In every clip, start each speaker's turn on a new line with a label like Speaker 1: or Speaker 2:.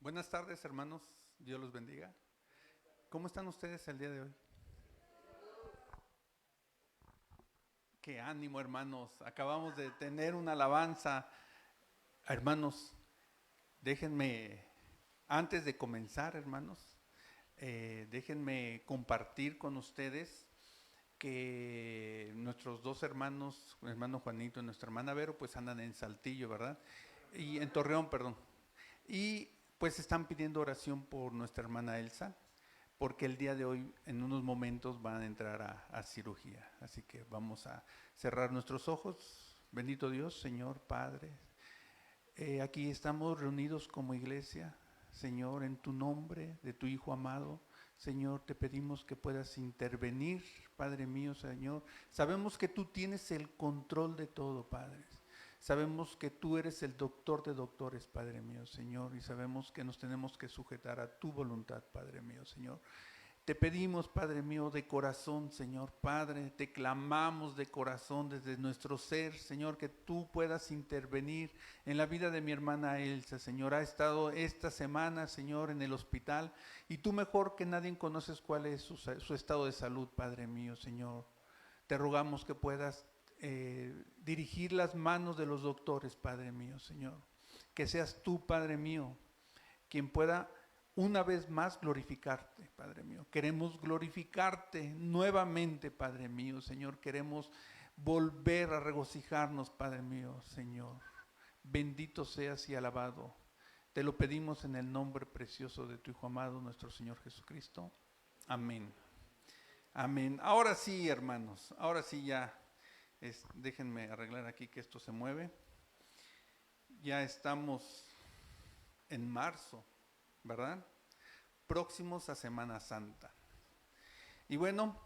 Speaker 1: Buenas tardes, hermanos. Dios los bendiga. ¿Cómo están ustedes el día de hoy? Qué ánimo, hermanos. Acabamos de tener una alabanza. Hermanos, déjenme, antes de comenzar, hermanos, déjenme compartir con ustedes que nuestros dos hermanos, mi hermano Juanito y nuestra hermana Vero, pues andan en Saltillo, ¿verdad? Y en Torreón, perdón. Y pues están pidiendo oración por nuestra hermana Elsa, porque el día de hoy, en unos momentos, van a entrar a cirugía. Así que vamos a cerrar nuestros ojos. Bendito Dios, Señor, Padre. Aquí estamos reunidos como iglesia, Señor, en tu nombre, de tu Hijo amado. Señor, te pedimos que puedas intervenir, Padre mío, Señor. Sabemos que tú tienes el control de todo, Padre. Sabemos que tú eres el doctor de doctores, Padre mío, Señor, y sabemos que nos tenemos que sujetar a tu voluntad, Padre mío, Señor. Te pedimos, Padre mío, de corazón, Señor Padre, te clamamos de corazón desde nuestro ser, Señor, que tú puedas intervenir en la vida de mi hermana Elsa, Señor. Ha estado esta semana, Señor, en el hospital y tú mejor que nadie conoces cuál es su estado de salud, Padre mío, Señor. Te rogamos que puedas dirigir las manos de los doctores, Padre mío, Señor. Que seas tú, Padre mío, quien pueda una vez más glorificarte, Padre mío. Queremos glorificarte nuevamente, Padre mío, Señor. Queremos volver a regocijarnos, Padre mío, Señor. Bendito seas y alabado. Te lo pedimos en el nombre precioso de tu Hijo amado, nuestro Señor Jesucristo. Amén. Amén. Ahora sí, hermanos, ahora sí ya, déjenme arreglar aquí que esto se mueve. Ya estamos en marzo, ¿verdad? Próximos a Semana Santa. Y bueno,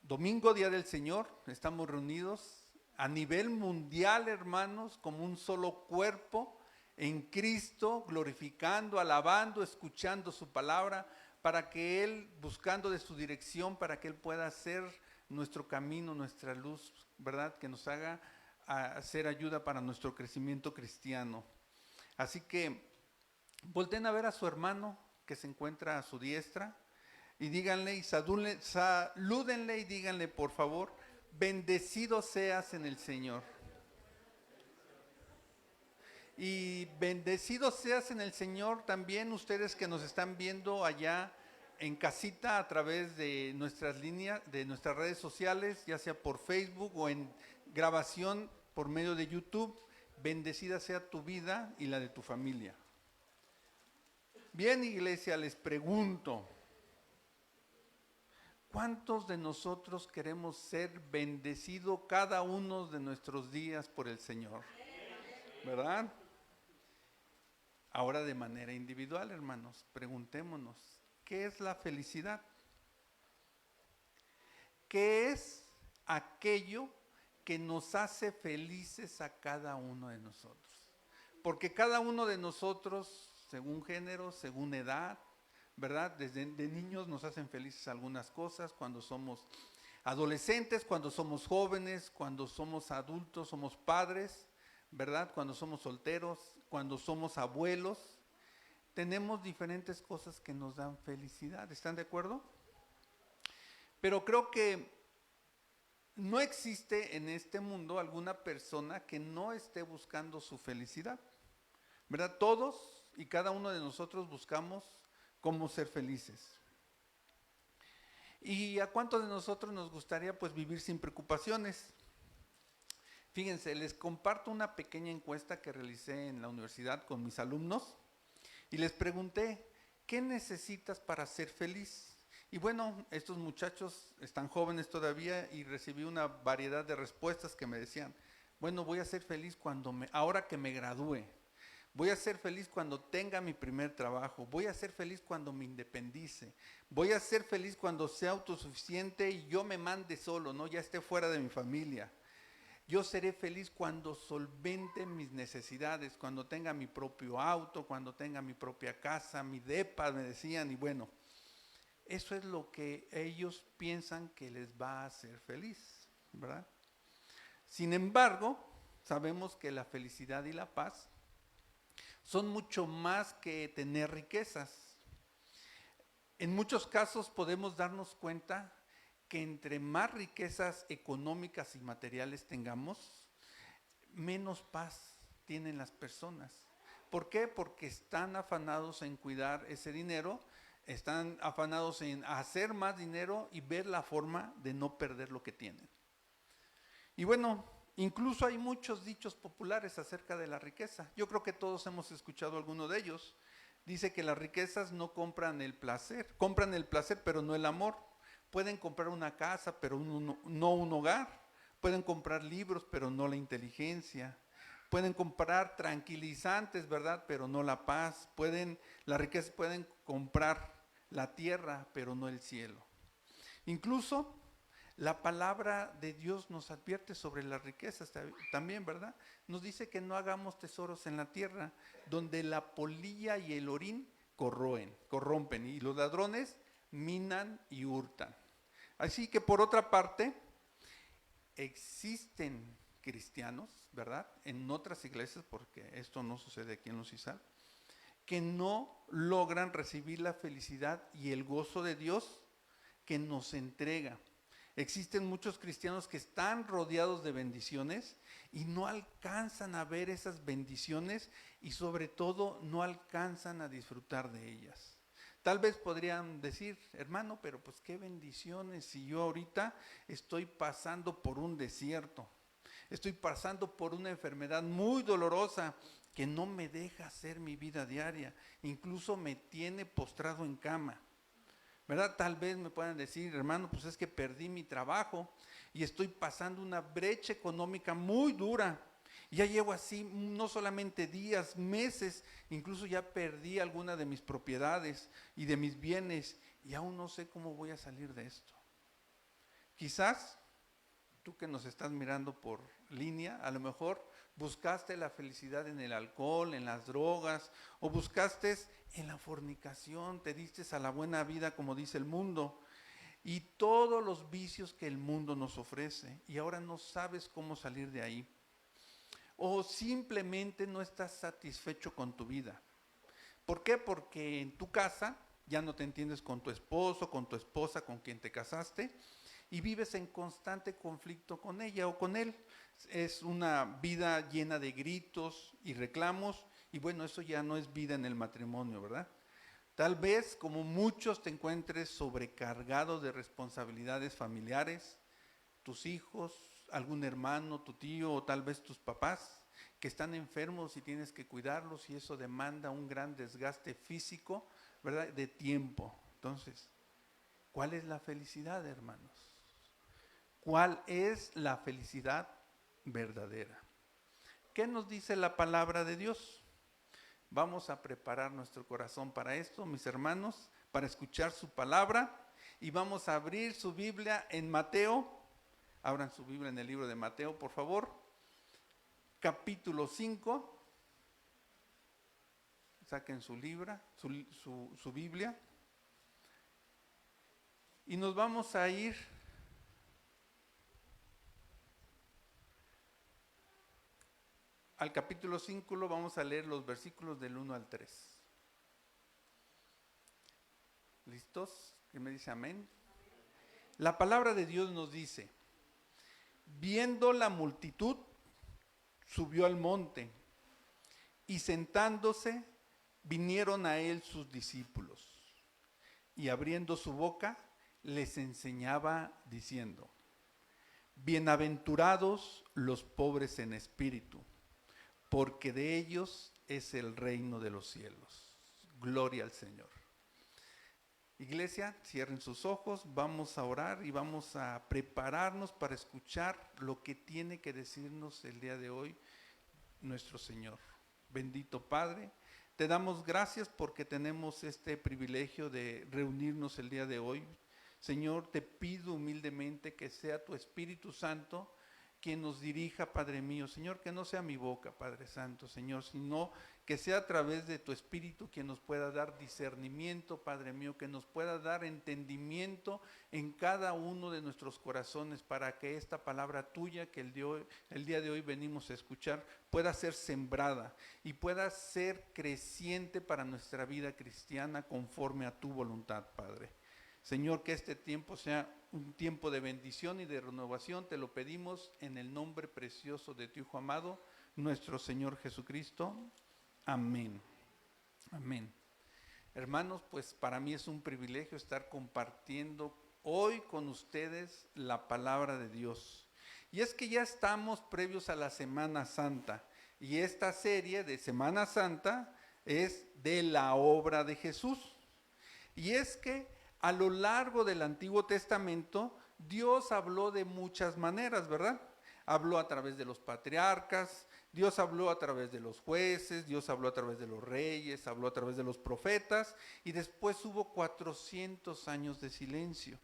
Speaker 1: domingo, Día del Señor, estamos reunidos a nivel mundial, hermanos, como un solo cuerpo en Cristo, glorificando, alabando, escuchando su palabra, para que Él, buscando de su dirección, para que Él pueda hacer nuestro camino, nuestra luz, ¿verdad? Que nos haga hacer ayuda para nuestro crecimiento cristiano. Así que volteen a ver a su hermano que se encuentra a su diestra y díganle y salúdenle y díganle, por favor, bendecido seas en el Señor. Y bendecido seas en el Señor también ustedes que nos están viendo allá en casita a través de nuestras líneas, de nuestras redes sociales, ya sea por Facebook o en grabación por medio de YouTube. Bendecida sea tu vida y la de tu familia. Bien, iglesia, les pregunto, ¿cuántos de nosotros queremos ser bendecidos cada uno de nuestros días por el Señor? ¿Verdad? Ahora de manera individual, hermanos, preguntémonos, ¿qué es la felicidad? ¿Qué es aquello que nos hace felices a cada uno de nosotros? Porque cada uno de nosotros, según género, según edad, ¿verdad? Desde de niños nos hacen felices algunas cosas, cuando somos adolescentes, cuando somos jóvenes, cuando somos adultos, somos padres, ¿verdad? Cuando somos solteros, cuando somos abuelos, tenemos diferentes cosas que nos dan felicidad, ¿están de acuerdo? Pero creo que no existe en este mundo alguna persona que no esté buscando su felicidad, ¿verdad? Todos y cada uno de nosotros buscamos cómo ser felices. ¿Y a cuántos de nosotros nos gustaría pues vivir sin preocupaciones? Fíjense, les comparto una pequeña encuesta que realicé en la universidad con mis alumnos y les pregunté, ¿qué necesitas para ser feliz? Y bueno, estos muchachos están jóvenes todavía y recibí una variedad de respuestas que me decían, bueno, voy a ser feliz ahora que me gradúe. Voy a ser feliz cuando tenga mi primer trabajo. Voy a ser feliz cuando me independice. Voy a ser feliz cuando sea autosuficiente y yo me mande solo, ¿no? Ya esté fuera de mi familia. Yo seré feliz cuando solvente mis necesidades, cuando tenga mi propio auto, cuando tenga mi propia casa, mi depa, me decían. Y bueno, eso es lo que ellos piensan que les va a hacer feliz, ¿verdad? Sin embargo, sabemos que la felicidad y la paz son mucho más que tener riquezas. En muchos casos podemos darnos cuenta que entre más riquezas económicas y materiales tengamos, menos paz tienen las personas. ¿Por qué? Porque están afanados en cuidar ese dinero, están afanados en hacer más dinero y ver la forma de no perder lo que tienen. Y bueno, incluso hay muchos dichos populares acerca de la riqueza. Yo creo que todos hemos escuchado alguno de ellos. Dice que las riquezas no compran el placer pero no el amor. Pueden comprar una casa, pero no un hogar. Pueden comprar libros, pero no la inteligencia. Pueden comprar tranquilizantes, ¿verdad? Pero no la paz. Las riquezas pueden comprar la tierra, pero no el cielo. Incluso la palabra de Dios nos advierte sobre las riquezas también, ¿verdad? Nos dice que no hagamos tesoros en la tierra, donde la polilla y el orín corrompen, y los ladrones minan y hurtan. Así que por otra parte, existen cristianos, ¿verdad? En otras iglesias, porque esto no sucede aquí en Los Izal, que no logran recibir la felicidad y el gozo de Dios que nos entrega. Existen muchos cristianos que están rodeados de bendiciones y no alcanzan a ver esas bendiciones y sobre todo no alcanzan a disfrutar de ellas. Tal vez podrían decir, hermano, pero pues qué bendiciones si yo ahorita estoy pasando por un desierto, estoy pasando por una enfermedad muy dolorosa que no me deja hacer mi vida diaria, incluso me tiene postrado en cama. ¿Verdad? Tal vez me puedan decir, hermano, pues es que perdí mi trabajo y estoy pasando una brecha económica muy dura. Ya llevo así no solamente días, meses, incluso ya perdí alguna de mis propiedades y de mis bienes y aún no sé cómo voy a salir de esto. Quizás tú que nos estás mirando por línea, a lo mejor buscaste la felicidad en el alcohol, en las drogas, o buscaste en la fornicación, te diste a la buena vida como dice el mundo, y todos los vicios que el mundo nos ofrece, y ahora no sabes cómo salir de ahí. O simplemente no estás satisfecho con tu vida. ¿Por qué? Porque en tu casa ya no te entiendes con tu esposo, con tu esposa, con quien te casaste, y vives en constante conflicto con ella o con él. Es una vida llena de gritos y reclamos, y bueno, eso ya no es vida en el matrimonio, ¿verdad? Tal vez, como muchos, te encuentres sobrecargado de responsabilidades familiares, tus hijos, algún hermano, tu tío o tal vez tus papás que están enfermos y tienes que cuidarlos y eso demanda un gran desgaste físico, ¿verdad? De tiempo. Entonces, ¿cuál es la felicidad, hermanos? ¿Cuál es la felicidad verdadera? ¿Qué nos dice la palabra de Dios? Vamos a preparar nuestro corazón para esto, mis hermanos, para escuchar su palabra y vamos a abrir su Biblia en Mateo. Abran su Biblia en el libro de Mateo, por favor. Capítulo 5. Saquen su Biblia. Y nos vamos a ir al capítulo 5, vamos a leer los versículos del 1 al 3. ¿Listos? ¿Quién me dice amén? La palabra de Dios nos dice, viendo la multitud, subió al monte, y sentándose, vinieron a él sus discípulos, y abriendo su boca, les enseñaba diciendo, bienaventurados los pobres en espíritu, porque de ellos es el reino de los cielos. Gloria al Señor. Iglesia, cierren sus ojos, vamos a orar y vamos a prepararnos para escuchar lo que tiene que decirnos el día de hoy nuestro Señor. Bendito Padre, te damos gracias porque tenemos este privilegio de reunirnos el día de hoy. Señor, te pido humildemente que sea tu Espíritu Santo quien nos dirija, Padre mío. Señor, que no sea mi boca, Padre Santo, Señor, sino que sea a través de tu Espíritu quien nos pueda dar discernimiento, Padre mío, que nos pueda dar entendimiento en cada uno de nuestros corazones para que esta palabra tuya que el día de hoy venimos a escuchar pueda ser sembrada y pueda ser creciente para nuestra vida cristiana conforme a tu voluntad, Padre. Señor, que este tiempo sea un tiempo de bendición y de renovación, te lo pedimos en el nombre precioso de tu Hijo amado, nuestro Señor Jesucristo. Amén. Amén. Hermanos, pues para mí es un privilegio estar compartiendo hoy con ustedes la palabra de Dios. Y es que ya estamos previos a la Semana Santa. Y esta serie de Semana Santa es de la obra de Jesús. Y es que a lo largo del Antiguo Testamento, Dios habló de muchas maneras, ¿verdad? Habló a través de los patriarcas, Dios habló a través de los jueces, Dios habló a través de los reyes, habló a través de los profetas, y después hubo 400 años de silencio.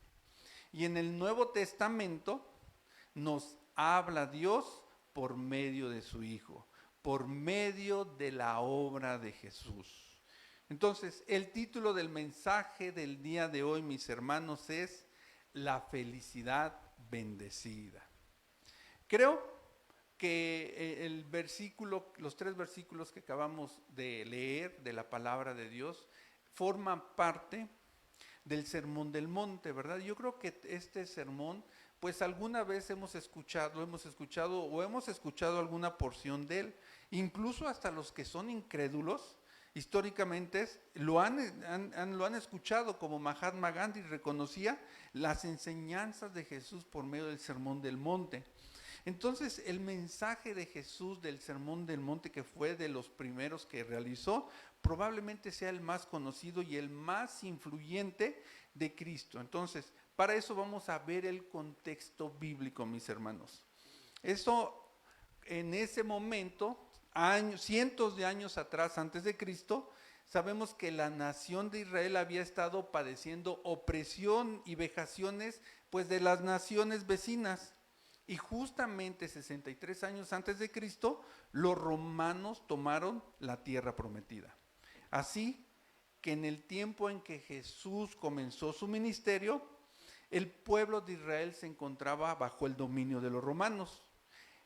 Speaker 1: Y en el Nuevo Testamento nos habla Dios por medio de su Hijo, por medio de la obra de Jesús. Entonces, el título del mensaje del día de hoy, mis hermanos, es La felicidad bendecida. Creo que el versículo, los 3 versículos que acabamos de leer de la palabra de Dios, forman parte del Sermón del Monte, ¿verdad? Yo creo que este sermón, pues alguna vez hemos escuchado alguna porción de él, incluso hasta los que son incrédulos, históricamente lo han escuchado, como Mahatma Gandhi reconocía las enseñanzas de Jesús por medio del Sermón del Monte. Entonces, el mensaje de Jesús del Sermón del Monte, que fue de los primeros que realizó, probablemente sea el más conocido y el más influyente de Cristo. Entonces, para eso vamos a ver el contexto bíblico, mis hermanos. Eso, en ese momento, cientos de años atrás, antes de Cristo, sabemos que la nación de Israel había estado padeciendo opresión y vejaciones, pues, de las naciones vecinas. Y justamente 63 años antes de Cristo, los romanos tomaron la tierra prometida. Así que en el tiempo en que Jesús comenzó su ministerio, el pueblo de Israel se encontraba bajo el dominio de los romanos.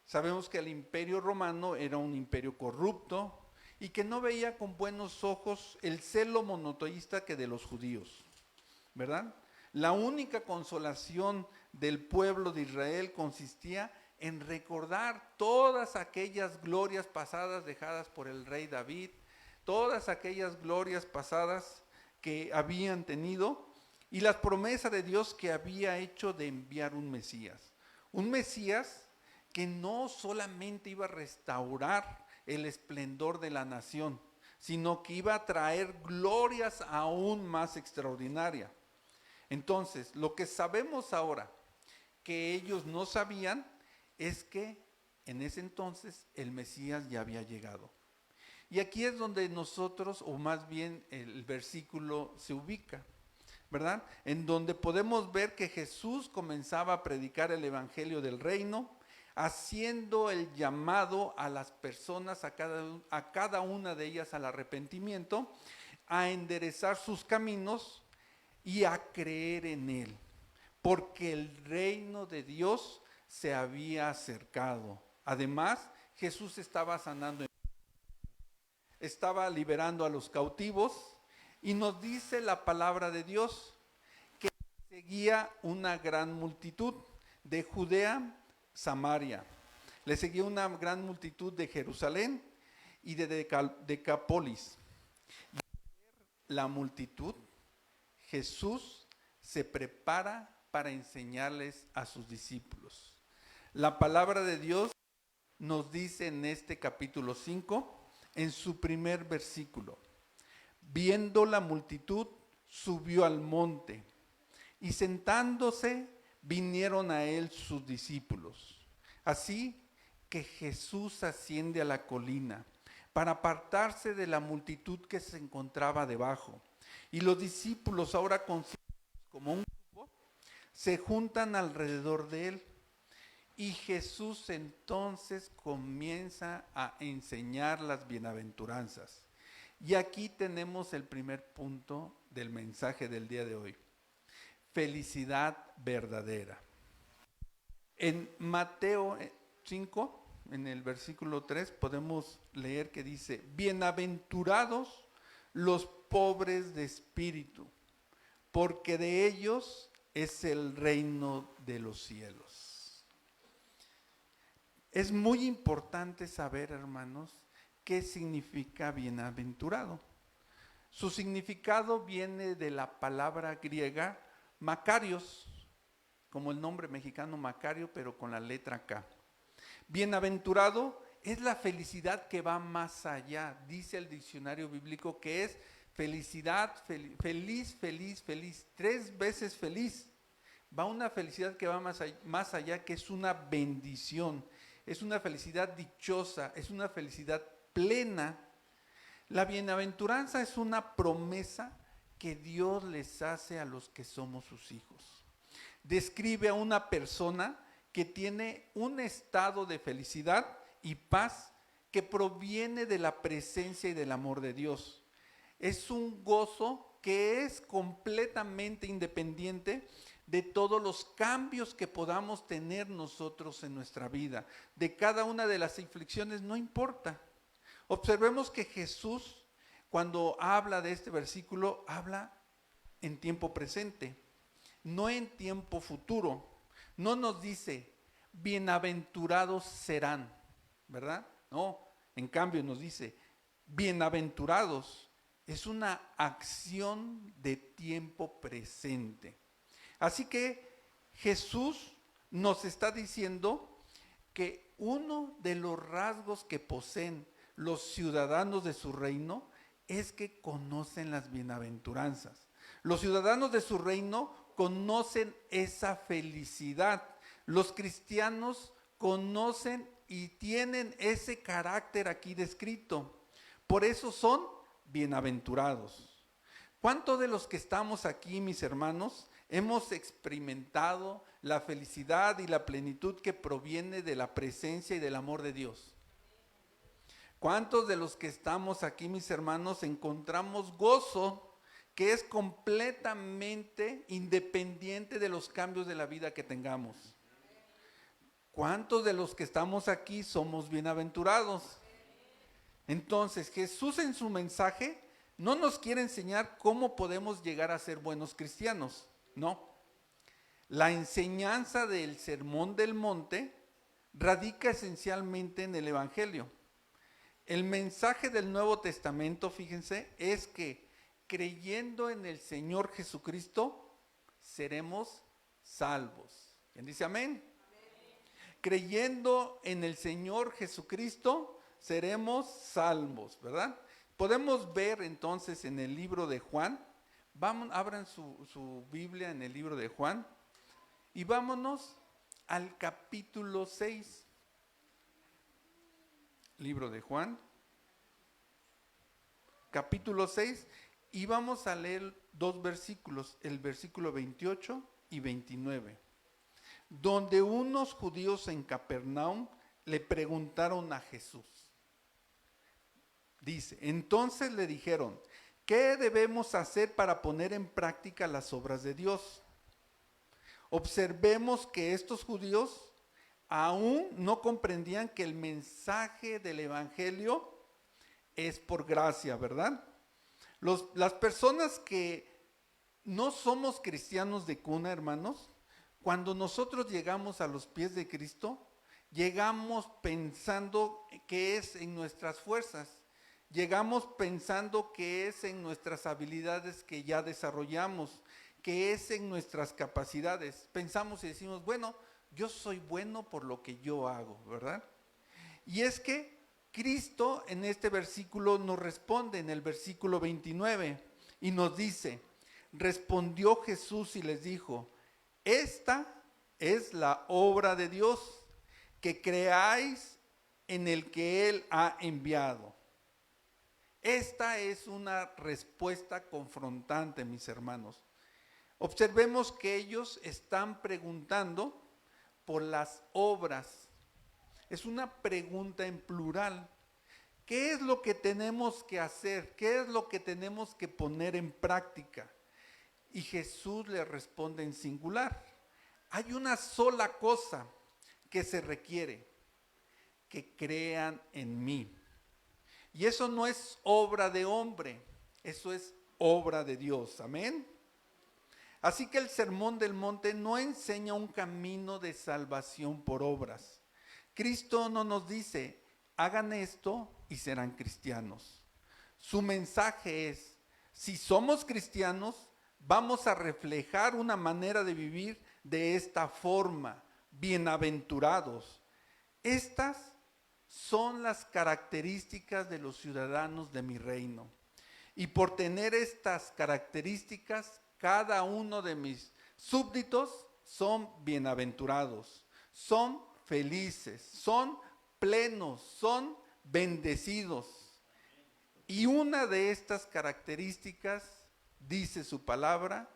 Speaker 1: Sabemos que el imperio romano era un imperio corrupto y que no veía con buenos ojos el celo monoteísta que de los judíos, ¿verdad? La única consolación del pueblo de Israel consistía en recordar todas aquellas glorias pasadas dejadas por el rey David, todas aquellas glorias pasadas que habían tenido y las promesas de Dios que había hecho de enviar un Mesías que no solamente iba a restaurar el esplendor de la nación, sino que iba a traer glorias aún más extraordinarias. Entonces, lo que sabemos ahora que ellos no sabían es que en ese entonces el Mesías ya había llegado. Y aquí es donde nosotros, o más bien el versículo se ubica, ¿verdad? En donde podemos ver que Jesús comenzaba a predicar el evangelio del reino, haciendo el llamado a las personas, a cada una de ellas al arrepentimiento, a enderezar sus caminos y a creer en Él, porque el reino de Dios se había acercado. Además, Jesús estaba sanando, estaba liberando a los cautivos, y nos dice la palabra de Dios que seguía una gran multitud de Judea, Samaria. Le seguía una gran multitud de Jerusalén y de Decápolis. La multitud, Jesús se prepara para enseñarles a sus discípulos. La palabra de Dios nos dice en este capítulo 5, en su primer versículo: viendo la multitud, subió al monte, y sentándose, vinieron a él sus discípulos. Así que Jesús asciende a la colina para apartarse de la multitud que se encontraba debajo. Y los discípulos, ahora considerados como un grupo, se juntan alrededor de él. Y Jesús entonces comienza a enseñar las bienaventuranzas. Y aquí tenemos el primer punto del mensaje del día de hoy. Felicidad verdadera. En Mateo 5, en el versículo 3, podemos leer que dice: bienaventurados los pobres de espíritu, porque de ellos es el reino de los cielos. Es muy importante saber, hermanos, qué significa bienaventurado. Su significado viene de la palabra griega Macarios, como el nombre mexicano Macario, pero con la letra K. Bienaventurado es la felicidad que va más allá. Dice el diccionario bíblico que es felicidad, feliz, 3 veces feliz. Va una felicidad que va más allá, que es una bendición, es una felicidad dichosa, es una felicidad plena. La bienaventuranza es una promesa que Dios les hace a los que somos sus hijos. Describe a una persona que tiene un estado de felicidad y paz que proviene de la presencia y del amor de Dios. Es un gozo que es completamente independiente de todos los cambios que podamos tener nosotros en nuestra vida. De cada una de las aflicciones, no importa. Observemos que Jesús, cuando habla de este versículo, habla en tiempo presente, no en tiempo futuro. No nos dice, bienaventurados serán, ¿verdad? No, en cambio nos dice, bienaventurados. Es una acción de tiempo presente. Así que Jesús nos está diciendo que uno de los rasgos que poseen los ciudadanos de su reino es que conocen las bienaventuranzas. Los ciudadanos de su reino conocen esa felicidad. Los cristianos conocen y tienen ese carácter aquí descrito. Por eso son bienaventurados. ¿Cuántos de los que estamos aquí, mis hermanos, hemos experimentado la felicidad y la plenitud que proviene de la presencia y del amor de Dios? ¿Cuántos de los que estamos aquí, mis hermanos, encontramos gozo que es completamente independiente de los cambios de la vida que tengamos? ¿Cuántos de los que estamos aquí somos bienaventurados? Entonces, Jesús en su mensaje no nos quiere enseñar cómo podemos llegar a ser buenos cristianos, no. La enseñanza del Sermón del Monte radica esencialmente en el Evangelio. El mensaje del Nuevo Testamento, fíjense, es que creyendo en el Señor Jesucristo, seremos salvos. ¿Quién dice amén? Creyendo en el Señor Jesucristo, seremos salvos, ¿verdad? Podemos ver entonces en el libro de Juan, abran su Biblia en el libro de Juan y vámonos al capítulo 6. Libro de Juan, capítulo 6, y vamos a leer 2 versículos, el versículo 28 y 29, donde unos judíos en Capernaum le preguntaron a Jesús. Dice, entonces le dijeron, ¿qué debemos hacer para poner en práctica las obras de Dios? Observemos que estos judíos aún no comprendían que el mensaje del Evangelio es por gracia, ¿verdad? Las personas que no somos cristianos de cuna, hermanos, cuando nosotros llegamos a los pies de Cristo, llegamos pensando que es en nuestras fuerzas, llegamos pensando que es en nuestras habilidades que ya desarrollamos, que es en nuestras capacidades. Pensamos y decimos, bueno, yo soy bueno por lo que yo hago, ¿verdad? Y es que Cristo en este versículo nos responde en el versículo 29 y nos dice, respondió Jesús y les dijo, esta es la obra de Dios, que creáis en el que Él ha enviado. Esta es una respuesta confrontante, mis hermanos. Observemos que ellos están preguntando por las obras. Es una pregunta en plural. ¿Qué es lo que tenemos que hacer? ¿Qué es lo que tenemos que poner en práctica? Y Jesús le responde en singular. Hay una sola cosa que se requiere, que crean en mí. Y eso no es obra de hombre, eso es obra de Dios. Amén. Así que el Sermón del Monte no enseña un camino de salvación por obras. Cristo no nos dice, hagan esto y serán cristianos. Su mensaje es, si somos cristianos, vamos a reflejar una manera de vivir de esta forma, bienaventurados. Estas son las características de los ciudadanos de mi reino. Y por tener estas características, cada uno de mis súbditos son bienaventurados, son felices, son plenos, son bendecidos. Y una de estas características, dice su palabra,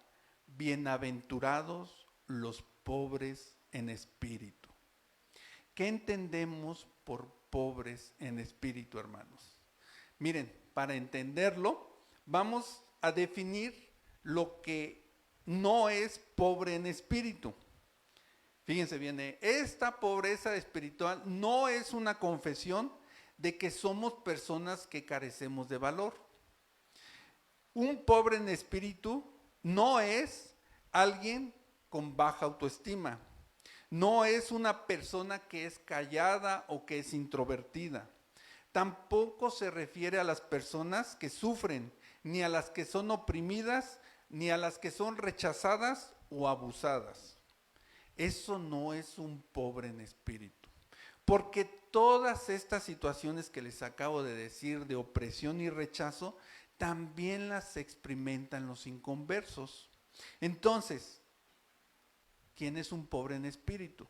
Speaker 1: bienaventurados los pobres en espíritu. ¿Qué entendemos por pobres en espíritu, hermanos? Miren, para entenderlo, vamos a definir lo que no es pobre en espíritu. Fíjense bien, esta pobreza espiritual no es una confesión de que somos personas que carecemos de valor. Un pobre en espíritu no es alguien con baja autoestima. No es una persona que es callada o que es introvertida. Tampoco se refiere a las personas que sufren, ni a las que son oprimidas, ni a las que son rechazadas o abusadas. Eso no es un pobre en espíritu. Porque todas estas situaciones que les acabo de decir de opresión y rechazo, también las experimentan los inconversos. Entonces, ¿quién es un pobre en espíritu?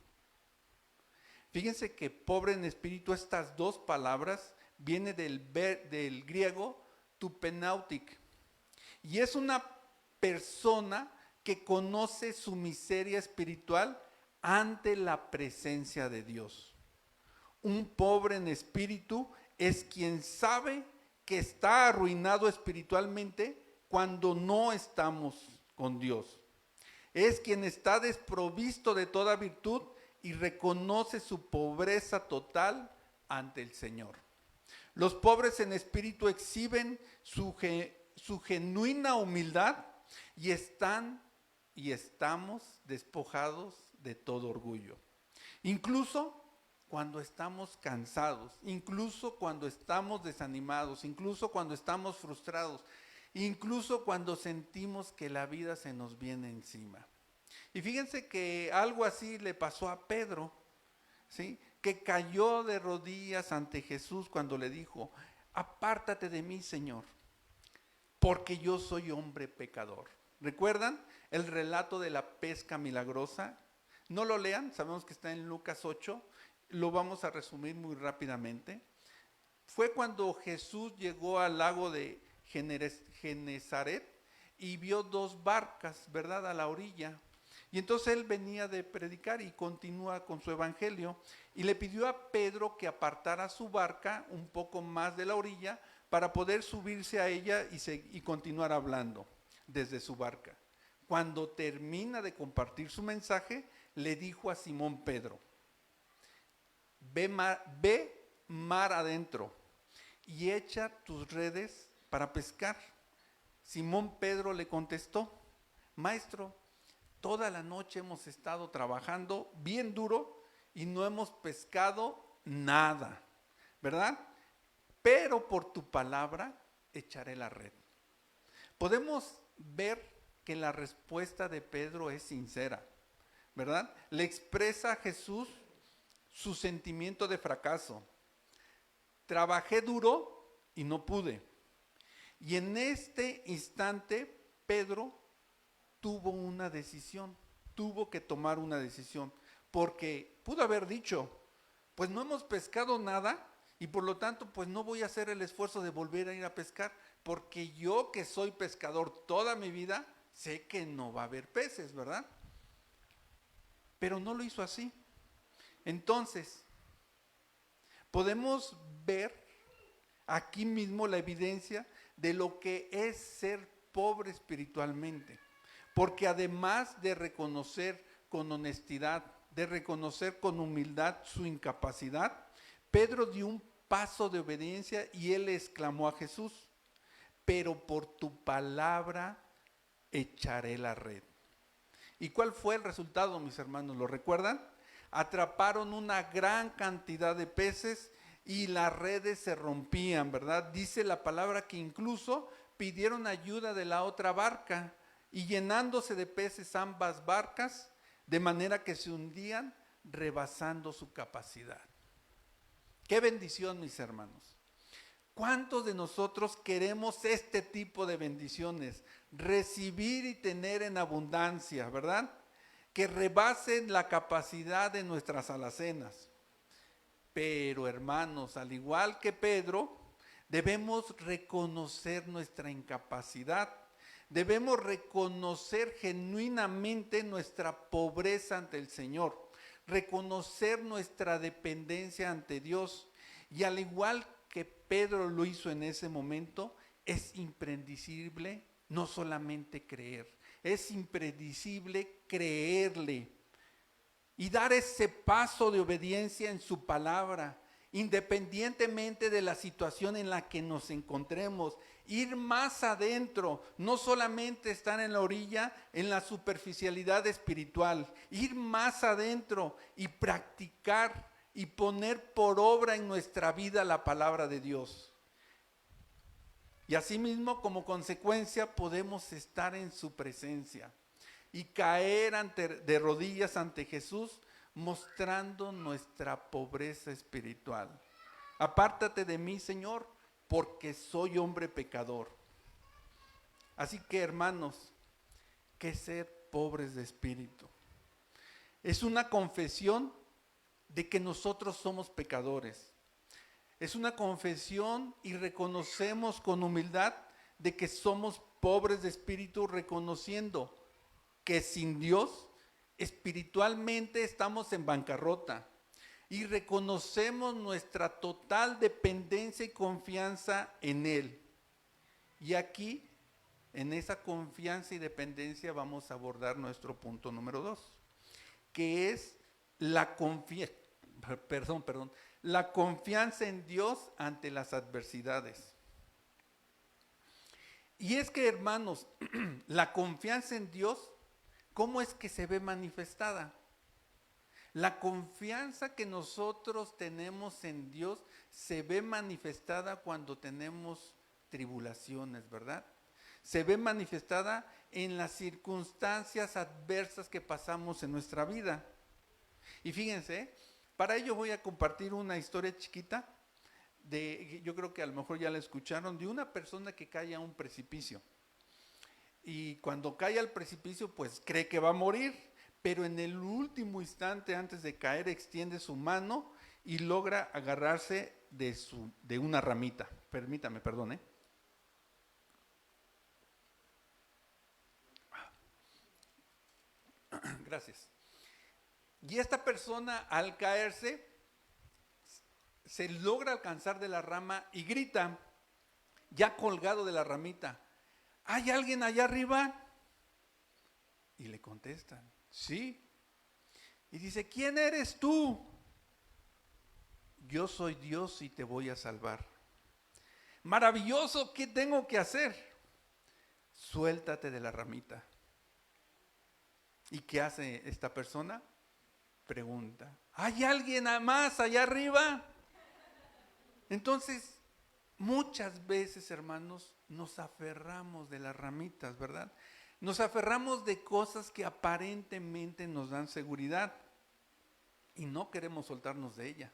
Speaker 1: Fíjense que pobre en espíritu, estas dos palabras viene del griego tupenautic, y es una persona que conoce su miseria espiritual ante la presencia de Dios. Un pobre en espíritu es quien sabe que está arruinado espiritualmente cuando no estamos con Dios. Es quien está desprovisto de toda virtud y reconoce su pobreza total ante el Señor. Los pobres en espíritu exhiben su genuina humildad y estamos despojados de todo orgullo. Incluso cuando estamos cansados, incluso cuando estamos desanimados, incluso cuando estamos frustrados, incluso cuando sentimos que la vida se nos viene encima. Y fíjense que algo así le pasó a Pedro, ¿sí? Que cayó de rodillas ante Jesús cuando le dijo, apártate de mí, Señor, porque yo soy hombre pecador. ¿Recuerdan el relato de la pesca milagrosa? No lo lean, sabemos que está en Lucas 8, lo vamos a resumir muy rápidamente. Fue cuando Jesús llegó al lago de Genezaret y vio dos barcas, ¿verdad?, a la orilla. Y entonces él venía de predicar y continúa con su evangelio y le pidió a Pedro que apartara su barca un poco más de la orilla para poder subirse a ella y continuar hablando desde su barca. Cuando termina de compartir su mensaje, le dijo a Simón Pedro, ve mar adentro y echa tus redes para pescar. Simón Pedro le contestó, maestro, toda la noche hemos estado trabajando bien duro y no hemos pescado nada, ¿verdad? Pero por tu palabra echaré la red. Podemos ver que la respuesta de Pedro es sincera, ¿verdad? Le expresa a Jesús su sentimiento de fracaso. Trabajé duro y no pude. Y en este instante, Pedro tuvo una decisión, tuvo que tomar una decisión, porque pudo haber dicho, pues no hemos pescado nada y por lo tanto pues no voy a hacer el esfuerzo de volver a ir a pescar, porque yo que soy pescador toda mi vida, sé que no va a haber peces, ¿verdad? Pero no lo hizo así. Entonces, podemos ver aquí mismo la evidencia de lo que es ser pobre espiritualmente. Porque además de reconocer con honestidad, de reconocer con humildad su incapacidad, Pedro dio un paso de obediencia y él exclamó a Jesús: pero por tu palabra echaré la red. ¿Y cuál fue el resultado, mis hermanos? ¿Lo recuerdan? Atraparon una gran cantidad de peces y las redes se rompían, ¿verdad? Dice la palabra que incluso pidieron ayuda de la otra barca y llenándose de peces ambas barcas, de manera que se hundían rebasando su capacidad. ¡Qué bendición, mis hermanos! ¿Cuántos de nosotros queremos este tipo de bendiciones? Recibir y tener en abundancia, ¿verdad? Que rebasen la capacidad de nuestras alacenas. Pero, hermanos, al igual que Pedro, debemos reconocer nuestra incapacidad. Debemos reconocer genuinamente nuestra pobreza ante el Señor. Reconocer nuestra dependencia ante Dios. Y al igual que Pedro lo hizo en ese momento, es imprescindible no solamente creer, es imprescindible creerle y dar ese paso de obediencia en su palabra, independientemente de la situación en la que nos encontremos, ir más adentro, no solamente estar en la orilla, en la superficialidad espiritual, ir más adentro y practicar y poner por obra en nuestra vida la palabra de Dios. Y asimismo, como consecuencia, podemos estar en su presencia y caer de rodillas ante Jesús, mostrando nuestra pobreza espiritual. Apártate de mí, Señor, porque soy hombre pecador. Así que, hermanos, ¿qué ser pobres de espíritu? Es una confesión de que nosotros somos pecadores. Es una confesión y reconocemos con humildad de que somos pobres de espíritu, reconociendo que sin Dios espiritualmente estamos en bancarrota y reconocemos nuestra total dependencia y confianza en Él. Y aquí, en esa confianza y dependencia, vamos a abordar nuestro punto número 2, que es la confianza en Dios ante las adversidades. Y es que, hermanos, la confianza en Dios, ¿cómo es que se ve manifestada? La confianza que nosotros tenemos en Dios se ve manifestada cuando tenemos tribulaciones, ¿verdad? Se ve manifestada en las circunstancias adversas que pasamos en nuestra vida. Y fíjense, para ello voy a compartir una historia chiquita, yo creo que a lo mejor ya la escucharon, de una persona que cae a un precipicio. Y cuando cae al precipicio, pues cree que va a morir, pero en el último instante antes de caer extiende su mano y logra agarrarse de una ramita. Permítame, perdón, Gracias. Y esta persona, al caerse, se logra alcanzar de la rama y grita, ya colgado de la ramita: ¿hay alguien allá arriba? Y le contestan, sí. Y dice: ¿quién eres tú? Yo soy Dios y te voy a salvar. Maravilloso, ¿qué tengo que hacer? Suéltate de la ramita. ¿Y qué hace esta persona? Pregunta: ¿hay alguien más allá arriba? Entonces, muchas veces, hermanos, nos aferramos de las ramitas, ¿verdad? Nos aferramos de cosas que aparentemente nos dan seguridad y no queremos soltarnos de ella.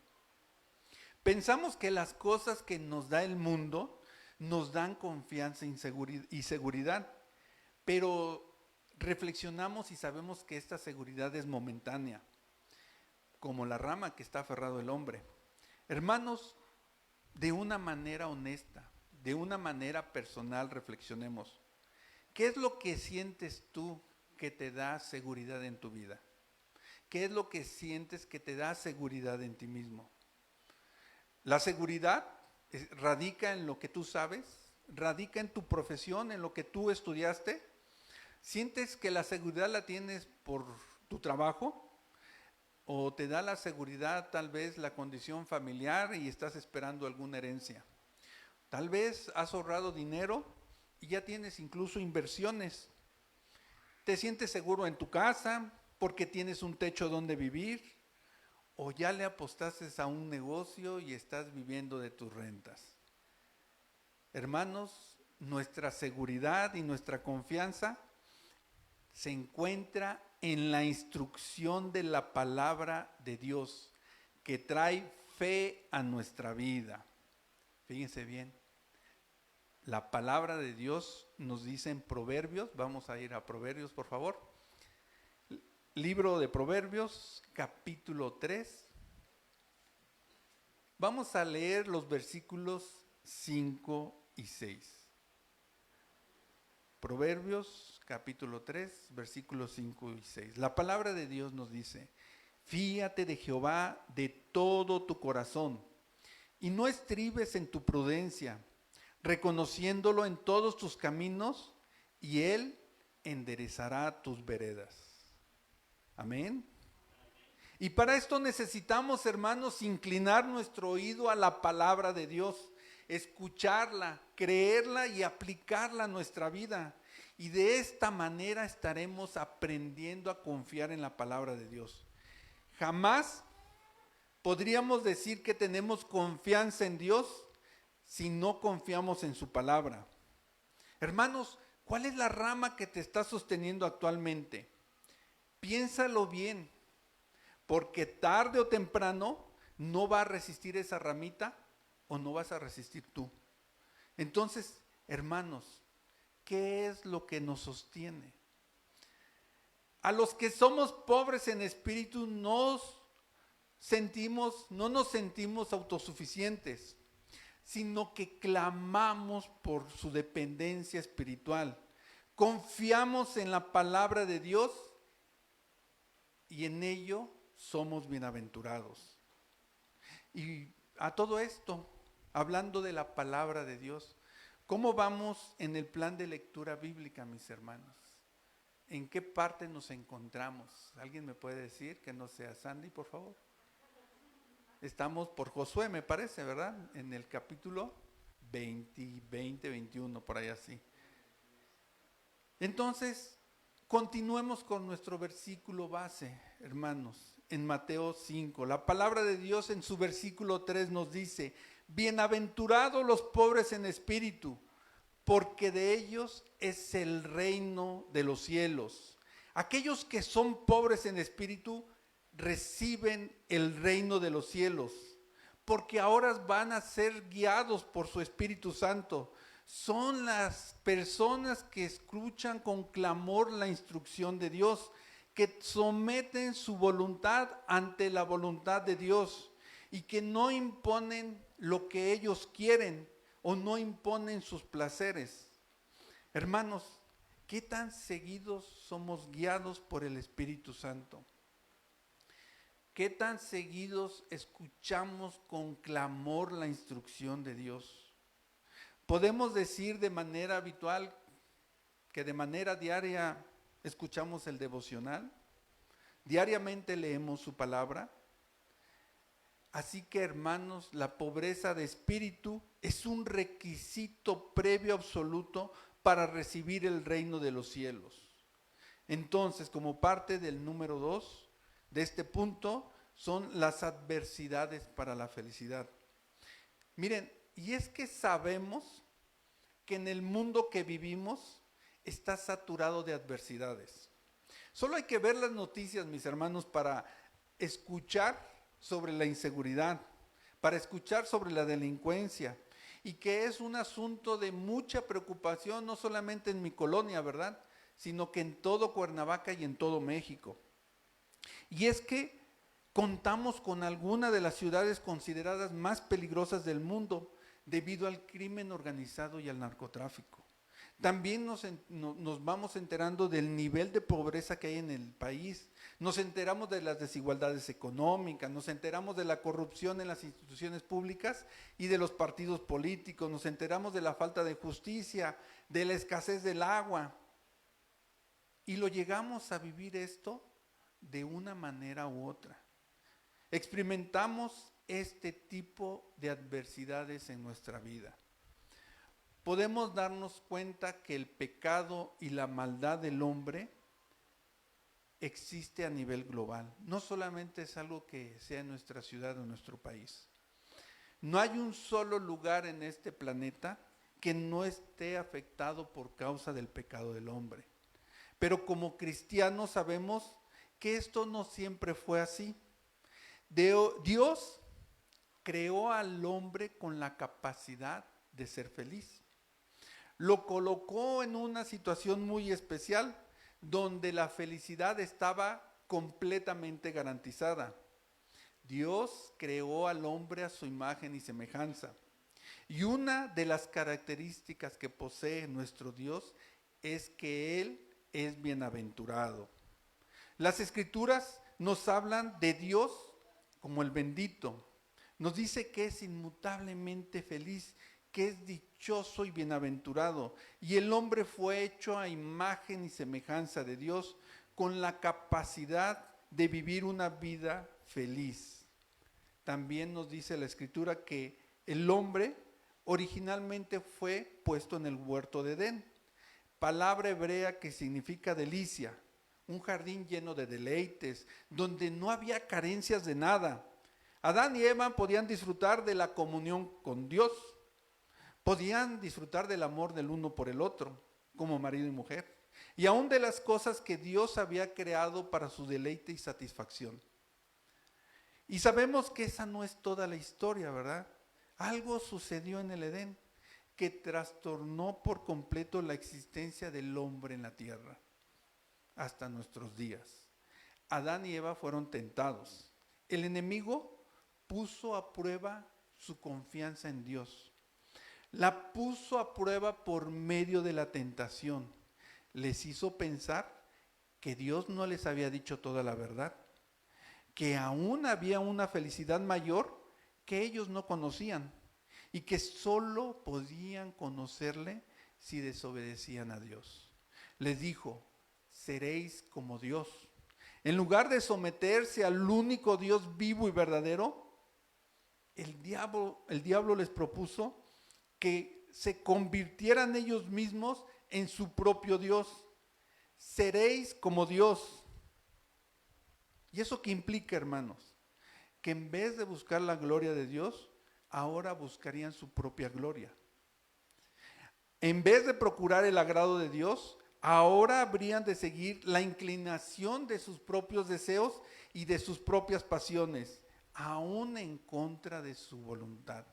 Speaker 1: Pensamos que las cosas que nos da el mundo nos dan confianza y seguridad, pero reflexionamos y sabemos que esta seguridad es momentánea, como la rama que está aferrado el hombre. Hermanos, de una manera honesta, de una manera personal, reflexionemos. ¿Qué es lo que sientes tú que te da seguridad en tu vida? ¿qué es lo que sientes que te da seguridad en ti mismo? La seguridad radica en lo que tú sabes, radica en tu profesión, en lo que tú estudiaste. ¿Sientes que la seguridad la tienes por tu trabajo? ¿O te da la seguridad tal vez la condición familiar y estás esperando alguna herencia? Tal vez has ahorrado dinero y ya tienes incluso inversiones. ¿Te sientes seguro en tu casa porque tienes un techo donde vivir? ¿O ya le apostaste a un negocio y estás viviendo de tus rentas? Hermanos, nuestra seguridad y nuestra confianza se encuentra en la instrucción de la palabra de Dios, que trae fe a nuestra vida. Fíjense bien, la palabra de Dios nos dice en Proverbios, vamos a ir a Proverbios por favor, libro de Proverbios, capítulo 3, vamos a leer los versículos 5 y 6. Proverbios capítulo 3, versículos 5 y 6. La palabra de Dios nos dice: fíate de Jehová de todo tu corazón y no estribes en tu prudencia, reconociéndolo en todos tus caminos y Él enderezará tus veredas. Amén. Y para esto necesitamos, hermanos, inclinar nuestro oído a la palabra de Dios, escucharla, creerla y aplicarla a nuestra vida. Y de esta manera estaremos aprendiendo a confiar en la palabra de Dios. Jamás podríamos decir que tenemos confianza en Dios si no confiamos en su palabra. Hermanos, ¿cuál es la rama que te está sosteniendo actualmente? Piénsalo bien, porque tarde o temprano no va a resistir esa ramita o no vas a resistir tú. Entonces, hermanos, ¿qué es lo que nos sostiene? A los que somos pobres en espíritu no nos sentimos autosuficientes, sino que clamamos por su dependencia espiritual. Confiamos en la palabra de Dios y en ello somos bienaventurados. Y a todo esto, hablando de la palabra de Dios, ¿cómo vamos en el plan de lectura bíblica, mis hermanos? ¿En qué parte nos encontramos? ¿Alguien me puede decir, que no sea Sandy, por favor? Estamos por Josué, me parece, ¿verdad? En el capítulo 20, 21, por ahí así. Entonces, continuemos con nuestro versículo base, hermanos, en Mateo 5. La palabra de Dios en su versículo 3 nos dice: bienaventurados los pobres en espíritu, porque de ellos es el reino de los cielos. Aquellos que son pobres en espíritu reciben el reino de los cielos, porque ahora van a ser guiados por su Espíritu Santo. Son las personas que escuchan con clamor la instrucción de Dios, que someten su voluntad ante la voluntad de Dios y que no imponen lo que ellos quieren o no imponen sus placeres. Hermanos, ¿qué tan seguidos somos guiados por el Espíritu Santo? ¿Qué tan seguidos escuchamos con clamor la instrucción de Dios? Podemos decir de manera habitual que de manera diaria escuchamos el devocional, diariamente leemos su palabra. Así que, hermanos, la pobreza de espíritu es un requisito previo absoluto para recibir el reino de los cielos. Entonces, como parte del número 2 de este punto, son las adversidades para la felicidad. Miren, y es que sabemos que en el mundo que vivimos está saturado de adversidades. Solo hay que ver las noticias, mis hermanos, para escuchar sobre la inseguridad, para escuchar sobre la delincuencia, y que es un asunto de mucha preocupación, no solamente en mi colonia, ¿verdad?, sino que en todo Cuernavaca y en todo México. Y es que contamos con alguna de las ciudades consideradas más peligrosas del mundo debido al crimen organizado y al narcotráfico. También nos vamos enterando del nivel de pobreza que hay en el país. Nos enteramos de las desigualdades económicas, nos enteramos de la corrupción en las instituciones públicas y de los partidos políticos, nos enteramos de la falta de justicia, de la escasez del agua. Y lo llegamos a vivir esto de una manera u otra. Experimentamos este tipo de adversidades en nuestra vida. Podemos darnos cuenta que el pecado y la maldad del hombre existe a nivel global. No solamente es algo que sea en nuestra ciudad o en nuestro país. No hay un solo lugar en este planeta que no esté afectado por causa del pecado del hombre. Pero como cristianos sabemos que esto no siempre fue así. Dios creó al hombre con la capacidad de ser feliz. Lo colocó en una situación muy especial, donde la felicidad estaba completamente garantizada. Dios creó al hombre a su imagen y semejanza. Y una de las características que posee nuestro Dios es que Él es bienaventurado. Las Escrituras nos hablan de Dios como el bendito. Nos dice que es inmutablemente feliz, que es dichoso y bienaventurado. Y el hombre fue hecho a imagen y semejanza de Dios, con la capacidad de vivir una vida feliz. También nos dice la Escritura que el hombre originalmente fue puesto en el huerto de Edén, palabra hebrea que significa delicia, un jardín lleno de deleites, donde no había carencias de nada. Adán y Eva podían disfrutar de la comunión con Dios, podían disfrutar del amor del uno por el otro, como marido y mujer, y aún de las cosas que Dios había creado para su deleite y satisfacción. Y sabemos que esa no es toda la historia, ¿verdad? Algo sucedió en el Edén que trastornó por completo la existencia del hombre en la tierra hasta nuestros días. Adán y Eva fueron tentados. El enemigo puso a prueba su confianza en Dios. La puso a prueba por medio de la tentación. Les hizo pensar que Dios no les había dicho toda la verdad, que aún había una felicidad mayor que ellos no conocían y que solo podían conocerle si desobedecían a Dios. Les dijo: seréis como Dios. En lugar de someterse al único Dios vivo y verdadero, el diablo les propuso que se convirtieran ellos mismos en su propio Dios. Seréis como Dios. ¿Y eso qué implica, hermanos? Que en vez de buscar la gloria de Dios, ahora buscarían su propia gloria. En vez de procurar el agrado de Dios, ahora habrían de seguir la inclinación de sus propios deseos y de sus propias pasiones, aún en contra de su voluntad.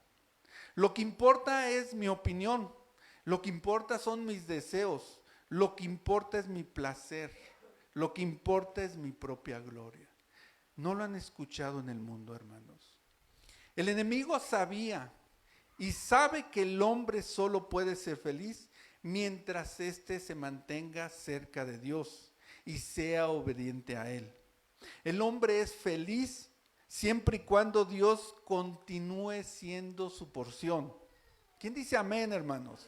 Speaker 1: Lo que importa es mi opinión, lo que importa son mis deseos, lo que importa es mi placer, lo que importa es mi propia gloria. ¿No lo han escuchado en el mundo, hermanos? El enemigo sabía y sabe que el hombre solo puede ser feliz mientras éste se mantenga cerca de Dios y sea obediente a Él. El hombre es feliz siempre y cuando Dios continúe siendo su porción. ¿Quién dice amén, hermanos?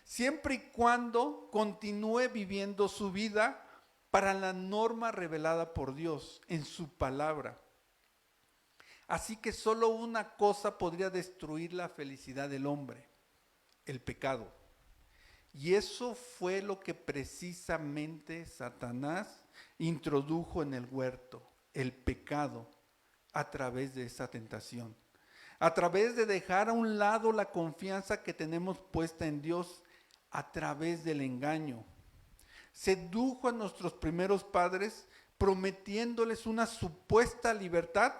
Speaker 1: Siempre y cuando continúe viviendo su vida para la norma revelada por Dios en su palabra. Así que solo una cosa podría destruir la felicidad del hombre: el pecado. Y eso fue lo que precisamente Satanás introdujo en el huerto, el pecado, a través de esa tentación. A través de dejar a un lado la confianza que tenemos puesta en Dios, a través del engaño. Sedujo a nuestros primeros padres prometiéndoles una supuesta libertad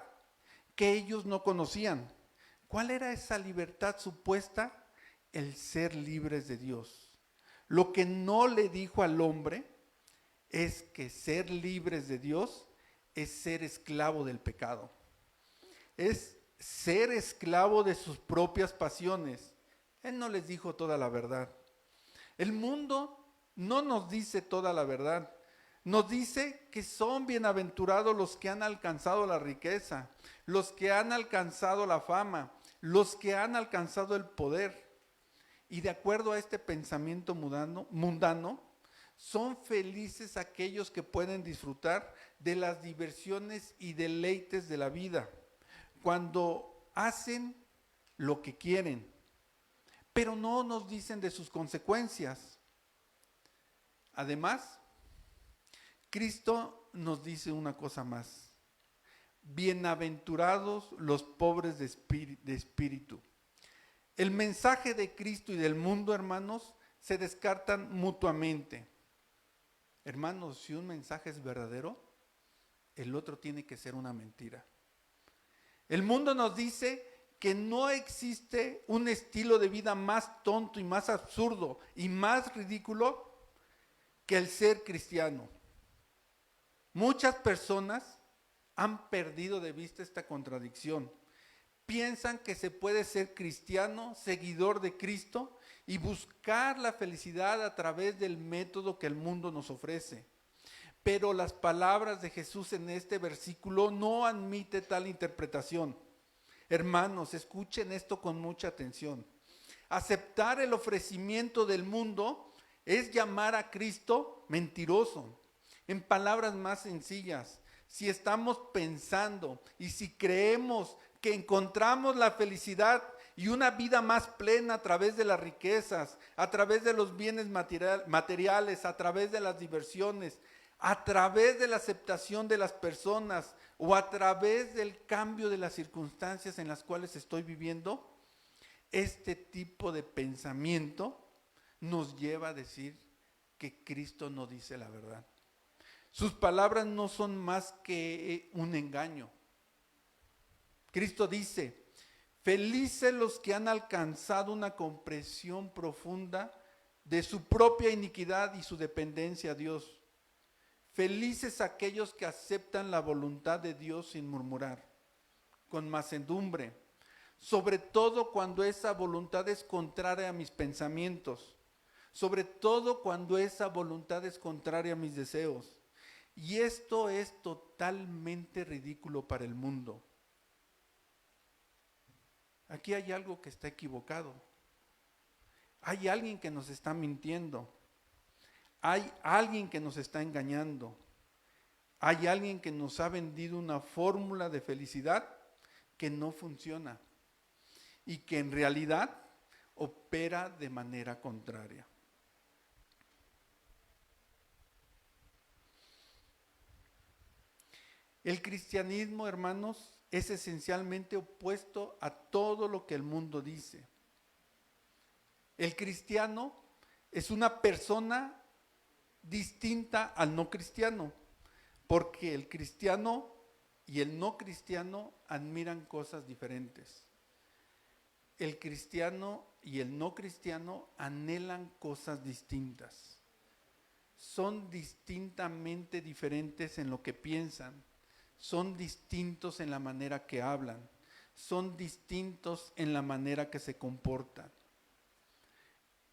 Speaker 1: que ellos no conocían. ¿Cuál era esa libertad supuesta? El ser libres de Dios. Lo que no le dijo al hombre es que ser libres de Dios es ser esclavo del pecado. Es ser esclavo de sus propias pasiones. Él no les dijo toda la verdad. El mundo no nos dice toda la verdad. Nos dice que son bienaventurados los que han alcanzado la riqueza, los que han alcanzado la fama, los que han alcanzado el poder. Y de acuerdo a este pensamiento mundano, son felices aquellos que pueden disfrutar de las diversiones y deleites de la vida, cuando hacen lo que quieren, pero no nos dicen de sus consecuencias. Además, Cristo nos dice una cosa más: bienaventurados los pobres de espíritu. El mensaje de Cristo y del mundo, hermanos, se descartan mutuamente. Hermanos, si un mensaje es verdadero, el otro tiene que ser una mentira. El mundo nos dice que no existe un estilo de vida más tonto y más absurdo y más ridículo que el ser cristiano. Muchas personas han perdido de vista esta contradicción. Piensan que se puede ser cristiano, seguidor de Cristo, y buscar la felicidad a través del método que el mundo nos ofrece. Pero las palabras de Jesús en este versículo no admite tal interpretación. Hermanos, escuchen esto con mucha atención. Aceptar el ofrecimiento del mundo es llamar a Cristo mentiroso. En palabras más sencillas, si estamos pensando y si creemos que encontramos la felicidad y una vida más plena a través de las riquezas, a través de los bienes materiales, a través de las diversiones, a través de la aceptación de las personas o a través del cambio de las circunstancias en las cuales estoy viviendo, este tipo de pensamiento nos lleva a decir que Cristo no dice la verdad. Sus palabras no son más que un engaño. Cristo dice: felices los que han alcanzado una comprensión profunda de su propia iniquidad y su dependencia a Dios. Felices aquellos que aceptan la voluntad de Dios sin murmurar, con mansedumbre, sobre todo cuando esa voluntad es contraria a mis pensamientos, sobre todo cuando esa voluntad es contraria a mis deseos. Y esto es totalmente ridículo para el mundo. Aquí hay algo que está equivocado. Hay alguien que nos está mintiendo. Hay alguien que nos está engañando. Hay alguien que nos ha vendido una fórmula de felicidad que no funciona y que en realidad opera de manera contraria. El cristianismo, hermanos, es esencialmente opuesto a todo lo que el mundo dice. El cristiano es una persona distinta al no cristiano, porque el cristiano y el no cristiano admiran cosas diferentes. El cristiano y el no cristiano anhelan cosas distintas. Son distintamente diferentes en lo que piensan. Son distintos en la manera que hablan, son distintos en la manera que se comportan.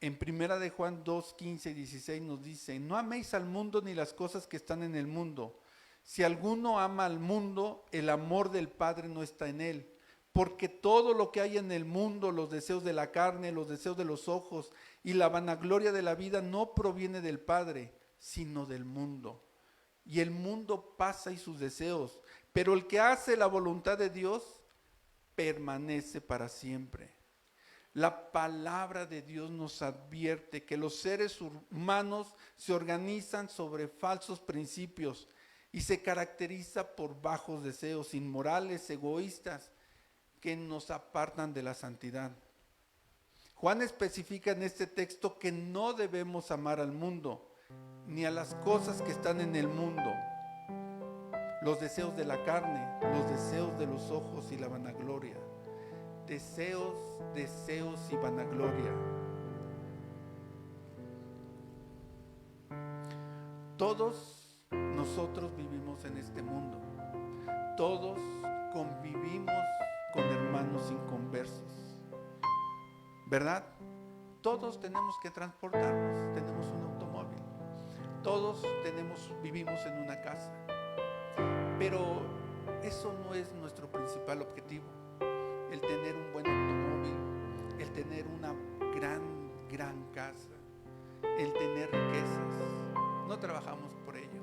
Speaker 1: En primera de Juan 2, 15 y 16 nos dice: no améis al mundo ni las cosas que están en el mundo. Si alguno ama al mundo, el amor del Padre no está en él. Porque todo lo que hay en el mundo, los deseos de la carne, los deseos de los ojos y la vanagloria de la vida, no proviene del Padre, sino del mundo. Y el mundo pasa y sus deseos, pero el que hace la voluntad de Dios permanece para siempre. La palabra de Dios nos advierte que los seres humanos se organizan sobre falsos principios y se caracteriza por bajos deseos inmorales, egoístas, que nos apartan de la santidad. Juan especifica en este texto que no debemos amar al mundo, ni a las cosas que están en el mundo, los deseos de la carne, los deseos de los ojos y la vanagloria. Deseos y vanagloria. Todos nosotros vivimos en este mundo. Todos convivimos con hermanos inconversos, ¿verdad? todos tenemos que transportarnos, tenemos un automóvil, todos vivimos en una casa, pero eso no es nuestro principal objetivo, el tener un buen automóvil, el tener una gran casa, el tener riquezas. No trabajamos por ello.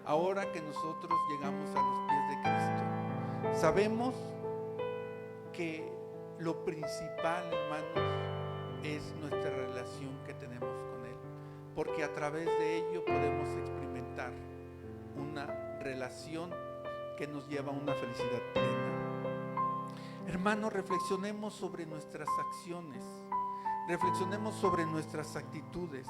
Speaker 1: Ahora que nosotros llegamos a los pies de Cristo, sabemos que lo principal, hermanos, es nuestra relación que tenemos con Él, porque a través de ello podemos experimentar una relación que nos lleva a una felicidad plena. Hermanos, reflexionemos sobre nuestras acciones, reflexionemos sobre nuestras actitudes.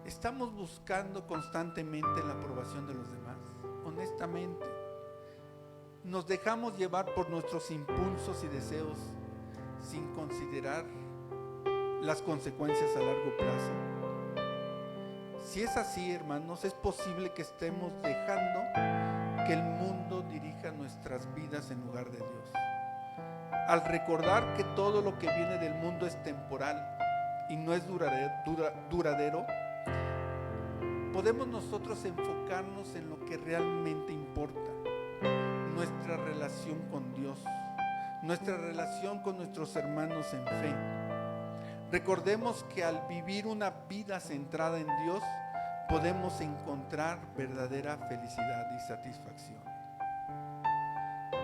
Speaker 1: ¿Estamos buscando constantemente la aprobación de los demás? Honestamente, ¿nos dejamos llevar por nuestros impulsos y deseos sin considerar las consecuencias a largo plazo? Si es así, hermanos, es posible que estemos dejando que el mundo dirija nuestras vidas en lugar de Dios. Al recordar que todo lo que viene del mundo es temporal y no es duradero, podemos nosotros enfocarnos en lo que realmente importa: nuestra relación con Dios, nuestra relación con nuestros hermanos en fe. Recordemos que al vivir una vida centrada en Dios, podemos encontrar verdadera felicidad y satisfacción.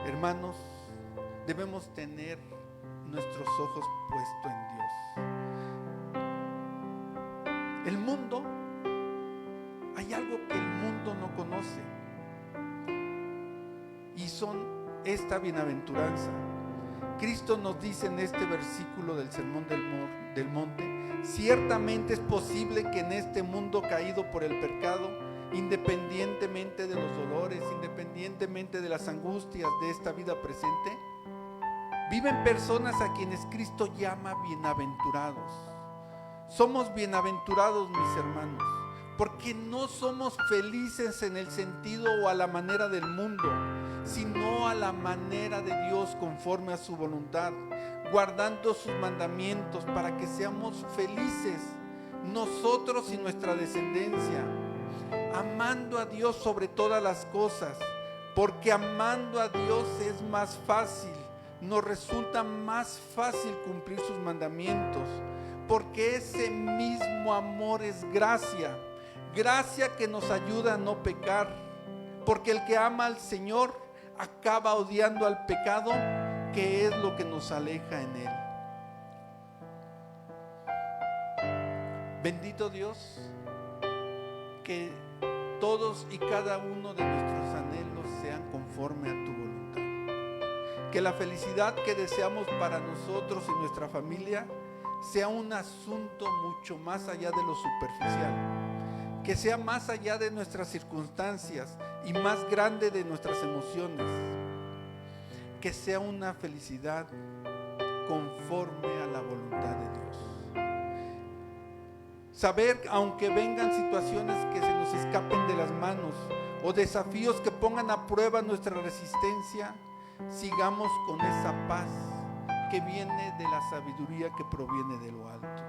Speaker 1: Hermanos, debemos tener nuestros ojos puestos en Dios. El mundo, hay algo que el mundo no conoce, y son esta bienaventuranza. Cristo nos dice en este versículo del Sermón del Monte: ciertamente es posible que en este mundo caído por el pecado, independientemente de los dolores, independientemente de las angustias de esta vida presente, viven personas a quienes Cristo llama bienaventurados. Somos bienaventurados, mis hermanos, porque no somos felices en el sentido o a la manera del mundo, sino a la manera de Dios, conforme a su voluntad, guardando sus mandamientos para que seamos felices nosotros y nuestra descendencia, amando a Dios sobre todas las cosas, porque amando a Dios es más fácil, nos resulta más fácil cumplir sus mandamientos, porque ese mismo amor es gracia que nos ayuda a no pecar, porque el que ama al Señor acaba odiando al pecado, que es lo que nos aleja en Él. Bendito Dios, que todos y cada uno de nuestros anhelos sean conforme a tu voluntad. Que la felicidad que deseamos para nosotros y nuestra familia sea un asunto mucho más allá de lo superficial, que sea más allá de nuestras circunstancias y más grande de nuestras emociones, que sea una felicidad conforme a la voluntad de Dios. Saber, aunque vengan situaciones que se nos escapen de las manos o desafíos que pongan a prueba nuestra resistencia, sigamos con esa paz que viene de la sabiduría que proviene de lo alto.